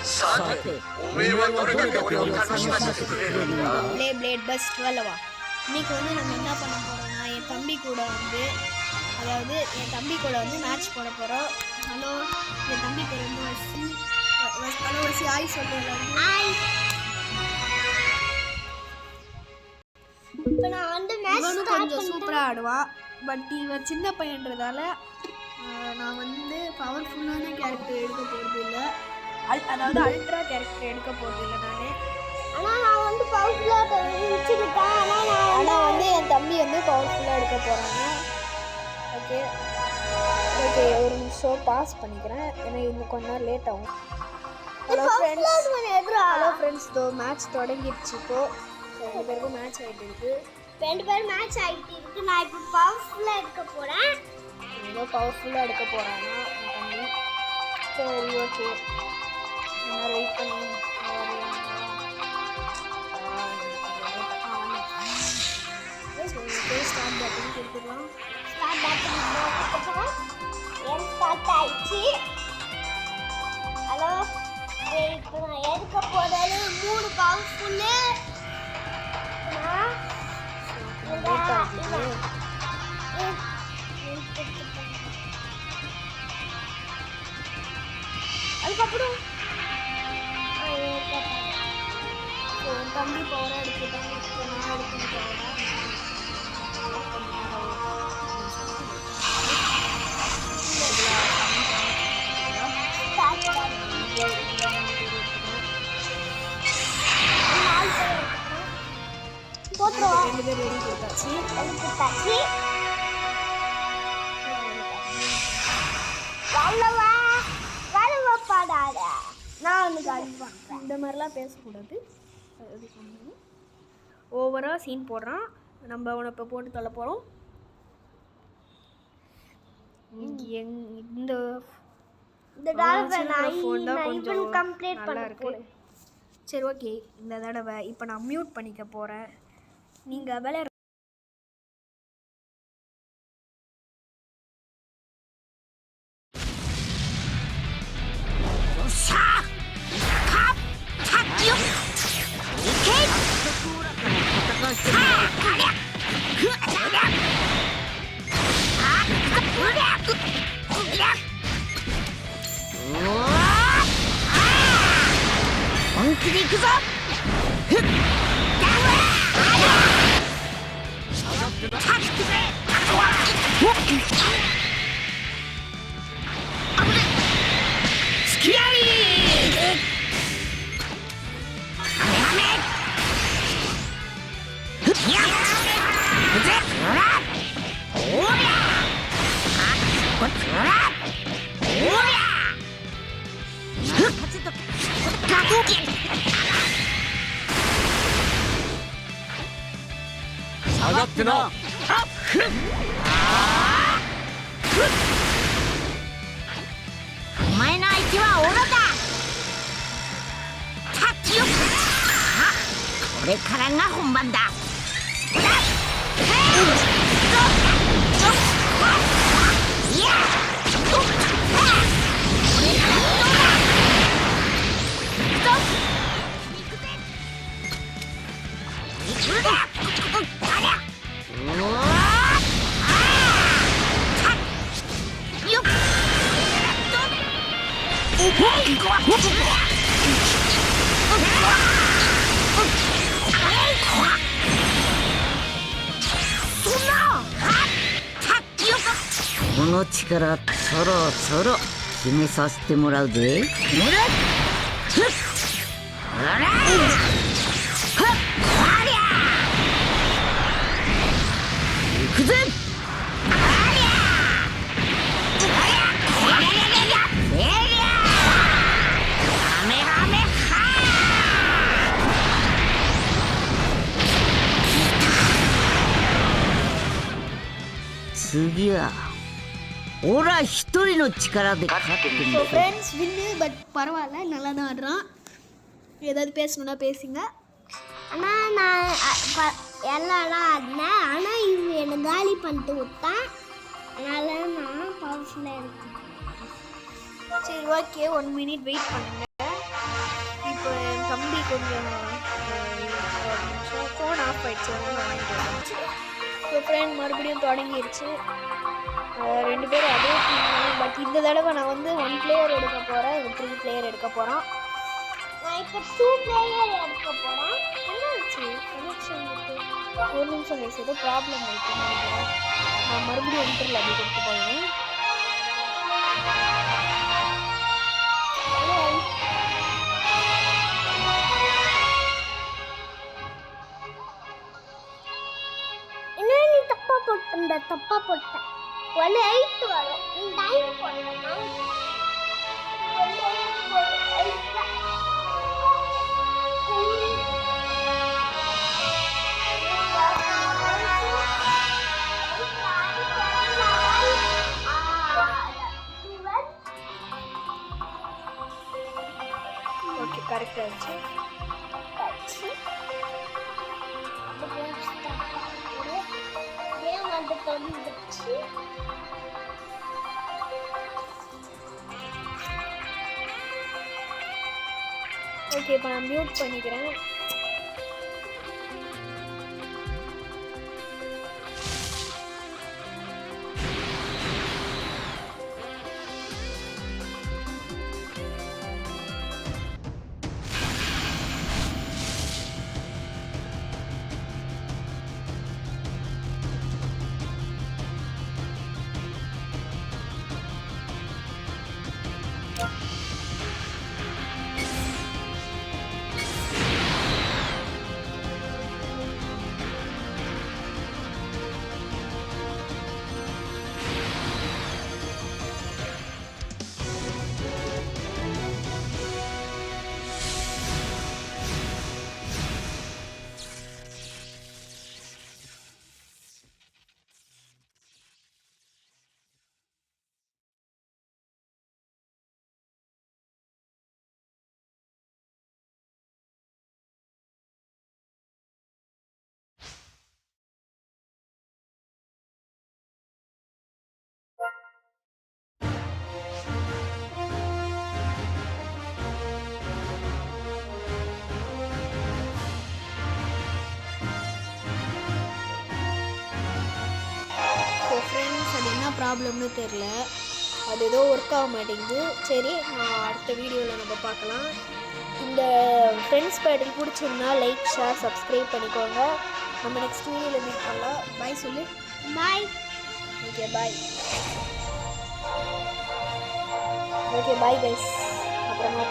さて、おめえはどれだけ俺を楽しませてくれるんだ。ப்ளே plate bus 12வா இன்னைக்கு நம்ம என்ன பண்ண போறோம்னா என் தம்பி கூட மேட்ச் போட போறோம். ஹலோ, என் தம்பி பேர் வந்து வசி. ஹலோ வசி, ஹாய் சொல்லு எல்லாரும். ஹாய். இப்போ நான் வந்து மேட்ச் கொஞ்சம் சூப்பரா ஆடுவான். பட் இவன் சின்ன பையன்றதால நான் வந்து பவர்ஃபுல்லான கேரக்டர் எடுக்க போறது இல்ல. அதாவது அல்ட்ரா கேரக்டர் எடுக்க போறது இல்ல நானே. நான் வந்து பவர்ஃபுல்லா வச்சிருக்கேன். ஆனா வந்து என் தம்பி வந்து பவர்ஃபுல்லா எடுக்க போறாங்க. ஓகே, ஒரு நிமிஷம் பாஸ் பண்ணிக்கிறேன். ஏன்னா இன்னும் கொஞ்ச நேரம் லேட் ஆகும். ஹலோ ஃப்ரெண்ட்ஸ், தோ மேட்ச் தொடங்கிடுச்சு. இப்போ ரெண்டு பேருக்கும் மேட்ச் ஆகிட்டு இருக்கு. நான் இப்போ பவர்ஃபுல்லாக எடுக்க போகிறேன். ஏதோ பவர்ஃபுல்லாக எடுக்க போகிறாங்க என் தம்பி. சரி, ஓகே, நான் வெயிட் பண்ணி ஸ்டார்ட் பட்டன் கொடுத்துக்கலாம். ஹலோ, இப்போ நான் எடுக்க போகிறது 3 பவர்ஃபுல்லு. அதுக்கப்புறம் என் தம்பி பவராக எடுத்துட்டாங்க. இப்போ நான் எடுக்கணும் பவராக. ரெண்டு பேர் ரெடி கொடுத்தாச்சு. இந்த மாதிரிலாம் பேசக்கூடாது. ஓவராக சீன் போடுறான். நம்ம அவனை இப்போ போட்டு தள்ள போகிறோம். இந்த ஃபோன் தான் கொஞ்சம் நல்லா இருக்கு. சரி, ஓகே, இந்த தடவை இப்போ நான் மியூட் பண்ணிக்க போகிறேன். நீங்கள் விளையாட本気で行くぞ。下がってな。お前の相手はオロだ。タッチよ。これからが本番だ。この力そろそろ決めさせてもらうぜ。行くぜ。次はオラ一人の力で勝ってみる。ஃப்ரெண்ட்ஸ் வின்னு, பட் பரவாயில்ல, நல்லா தான் ஆடுறான். ஏதாவது பேசணும்னா பேசுங்க. ஆனால் நான் எல்லாம் ஆடினேன். ஆனால் இவன் என்னை காலி பண்ணிட்டு விட்டான். அதனால நான் பவர்ஃபுல்லாக இருக்கேன். சரி, ஓகே, 1 மினிட் வெயிட் பண்ணுங்க. கொஞ்சம் ஃபோன் ஆஃப் ஆயிடுச்சு. ஸோ ஃப்ரெண்ட் மறுபடியும் தொடங்கிடுச்சு. 2 பேரும் அதே டீம் தான். பட் இந்த தடவை நான் வந்து 1 பிளேயர் எடுக்க போகிறேன். 3 பிளேயர் எடுக்க போகிறோம். நான் இப்போ 2 பிளேயர் எடுக்க போகிறேன். என்னாச்சு கனெக்ஷன் இருக்கு? ஒரு நிமிஷம் கைஸ், ஏதோ ப்ராப்ளம் இருக்குன்னு நினைக்கிறேன். நான் மறுபடியும் என்டரில் அப்படி கொடுத்து போகிறேன். என்ன நீ தப்பா போட்ட 1-8 வரும். நீ 9 போடணுமா? 1-8 போடு. 8 ஓகே, கரெக்டாக இருந்துச்சு. கேம் வந்து தொடங்கிடுச்சு. ஓகே, இப்போ நான் மியூட் பண்ணிக்கிறேன். ப்ராப்ளம்னு தெரில, அது ஏதோ ஒர்க் ஆக மாட்டேங்குது. சரி, நான் அடுத்த வீடியோவில் நம்ம பார்க்கலாம். இந்த ஃப்ரெண்ட்ஸ் பேட்டில் பிடிச்சிருந்தா லைக், ஷேர், சப்ஸ்கிரைப் பண்ணிக்கோங்க. நம்ம நெக்ஸ்ட் வீடியோவில் மீட் பண்ணலாம். பாய் சொல்லு. Bye. Okay, bye. Okay, bye guys. அப்புறமா